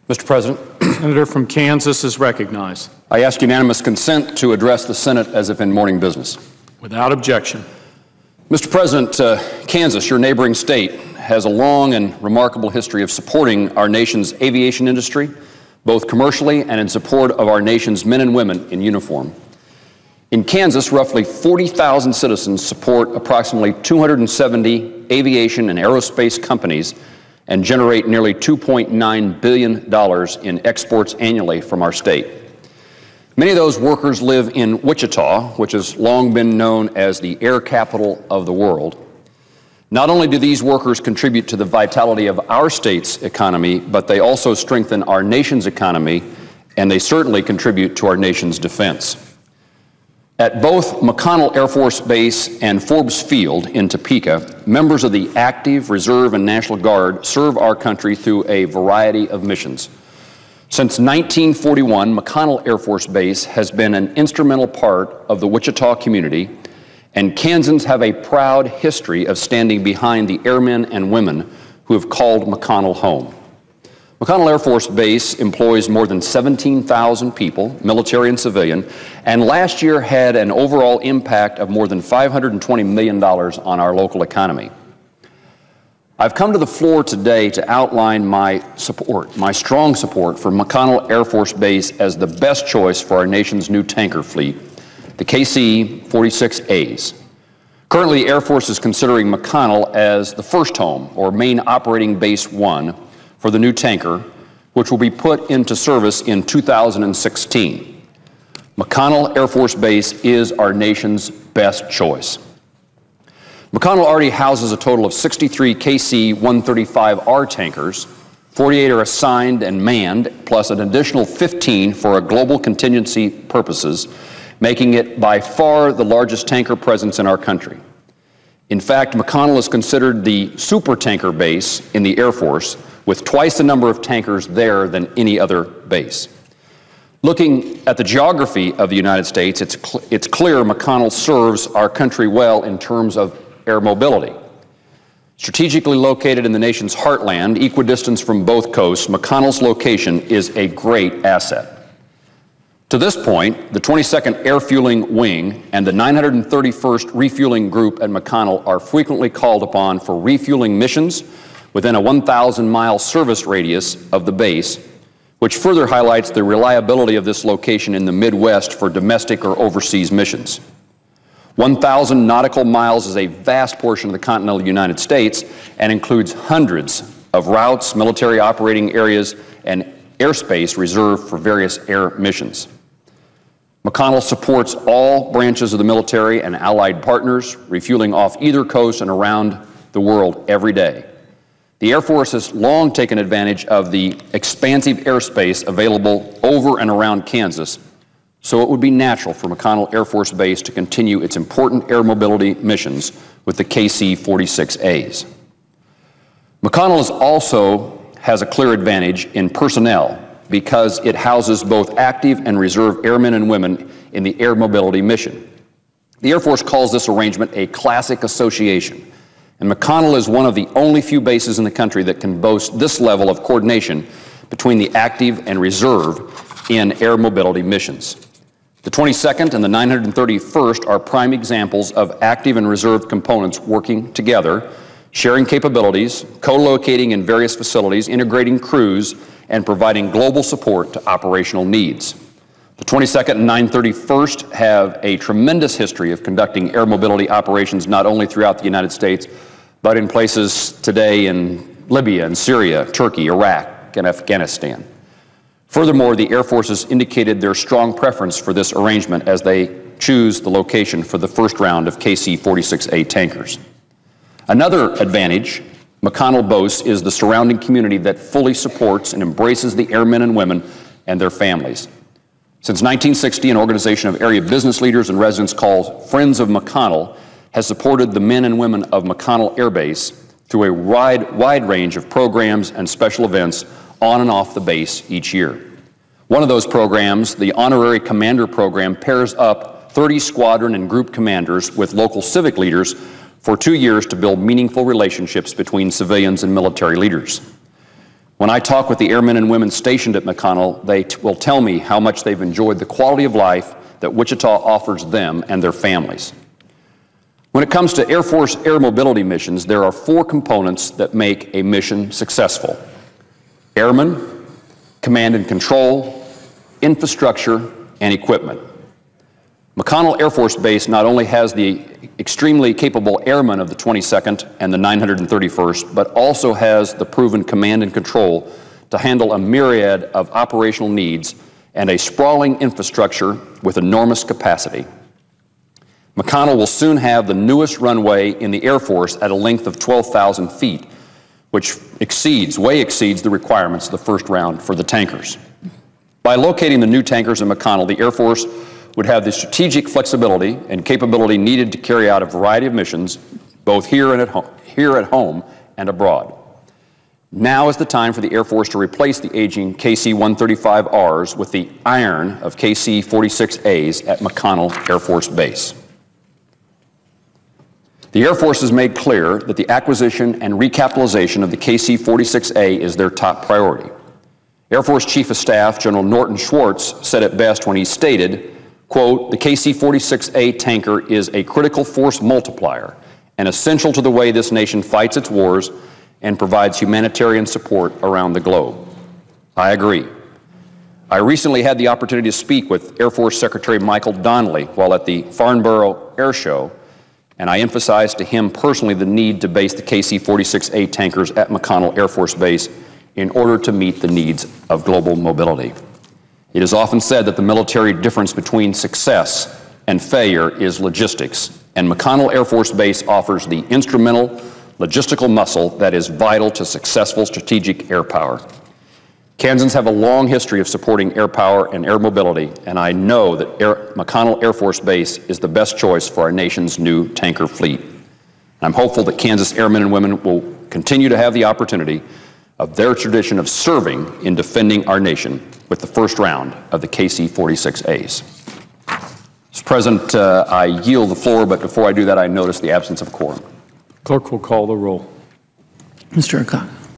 Mr. President, Senator from Kansas is recognized. I ask unanimous consent to address the Senate as if in morning business. Without objection. Mr. President, Kansas, your neighboring state, has a long and remarkable history of supporting our nation's aviation industry, both commercially and in support of our nation's men and women in uniform. In Kansas, roughly 40,000 citizens support approximately 270 aviation and aerospace companies and generate nearly $2.9 billion in exports annually from our state. Many of those workers live in Wichita, which has long been known as the air capital of the world. Not only do these workers contribute to the vitality of our state's economy, but they also strengthen our nation's economy, and they certainly contribute to our nation's defense. At both McConnell Air Force Base and Forbes Field in Topeka, members of the active, reserve, and National Guard serve our country through a variety of missions. Since 1941, McConnell Air Force Base has been an instrumental part of the Wichita community, and Kansans have a proud history of standing behind the airmen and women who have called McConnell home. McConnell Air Force Base employs more than 17,000 people, military and civilian, and last year had an overall impact of more than $520 million on our local economy. I've come to the floor today to outline my strong support for McConnell Air Force Base as the best choice for our nation's new tanker fleet, the KC-46As. Currently, the Air Force is considering McConnell as the first home, or main operating base 1, for the new tanker, which will be put into service in 2016. McConnell Air Force Base is our nation's best choice. McConnell already houses a total of 63 KC-135R tankers. 48 are assigned and manned, plus an additional 15 for global contingency purposes, making it by far the largest tanker presence in our country. In fact, McConnell is considered the supertanker base in the Air Force, with twice the number of tankers there than any other base. Looking at the geography of the United States, it's clear McConnell serves our country well in terms of air mobility. Strategically located in the nation's heartland, equidistant from both coasts, McConnell's location is a great asset. To this point, the 22nd Air Fueling Wing and the 931st Refueling Group at McConnell are frequently called upon for refueling missions within a 1,000-mile service radius of the base, which further highlights the reliability of this location in the Midwest for domestic or overseas missions. 1,000 nautical miles is a vast portion of the continental United States and includes hundreds of routes, military operating areas, and airspace reserved for various air missions. McConnell supports all branches of the military and allied partners, refueling off either coast and around the world every day. The Air Force has long taken advantage of the expansive airspace available over and around Kansas, so it would be natural for McConnell Air Force Base to continue its important air mobility missions with the KC-46As. McConnell also has a clear advantage in personnel because it houses both active and reserve airmen and women in the air mobility mission. The Air Force calls this arrangement a classic association, and McConnell is one of the only few bases in the country that can boast this level of coordination between the active and reserve in air mobility missions. The 22nd and the 931st are prime examples of active and reserve components working together, sharing capabilities, co-locating in various facilities, integrating crews, and providing global support to operational needs. The 22nd and 931st have a tremendous history of conducting air mobility operations not only throughout the United States, but in places today in Libya and Syria, Turkey, Iraq, and Afghanistan. Furthermore, the Air Force has indicated their strong preference for this arrangement as they choose the location for the first round of KC-46A tankers. Another advantage McConnell boasts is the surrounding community that fully supports and embraces the airmen and women and their families. Since 1960, an organization of area business leaders and residents called Friends of McConnell has supported the men and women of McConnell Air Base through a wide range of programs and special events on and off the base each year. One of those programs, the Honorary Commander Program, pairs up 30 squadron and group commanders with local civic leaders for 2 years to build meaningful relationships between civilians and military leaders. When I talk with the airmen and women stationed at McConnell, they will tell me how much they've enjoyed the quality of life that Wichita offers them and their families. When it comes to Air Force air mobility missions, there are 4 components that make a mission successful: airmen, command and control, infrastructure, and equipment. McConnell Air Force Base not only has the extremely capable airmen of the 22nd and the 931st, but also has the proven command and control to handle a myriad of operational needs and a sprawling infrastructure with enormous capacity. McConnell will soon have the newest runway in the Air Force at a length of 12,000 feet, which way exceeds the requirements of the first round for the tankers. By locating the new tankers in McConnell, the Air Force would have the strategic flexibility and capability needed to carry out a variety of missions, both here at home and abroad. Now is the time for the Air Force to replace the aging KC-135Rs with the iron of KC-46As at McConnell Air Force Base. The Air Force has made clear that the acquisition and recapitalization of the KC-46A is their top priority. Air Force Chief of Staff General Norton Schwartz said it best when he stated, quote, "The KC-46A tanker is a critical force multiplier and essential to the way this nation fights its wars and provides humanitarian support around the globe." I agree. I recently had the opportunity to speak with Air Force Secretary Michael Donnelly while at the Farnborough Air Show, and I emphasized to him personally the need to base the KC-46A tankers at McConnell Air Force Base in order to meet the needs of global mobility. It is often said that the military difference between success and failure is logistics, and McConnell Air Force Base offers the instrumental logistical muscle that is vital to successful strategic air power. Kansans have a long history of supporting air power and air mobility, and I know that McConnell Air Force Base is the best choice for our nation's new tanker fleet. I'm hopeful that Kansas airmen and women will continue to have the opportunity of their tradition of serving in defending our nation with the first round of the KC-46As. Mr. President, I yield the floor, but before I do that, I notice the absence of quorum. Clerk will call the roll. Mr. O'Connor.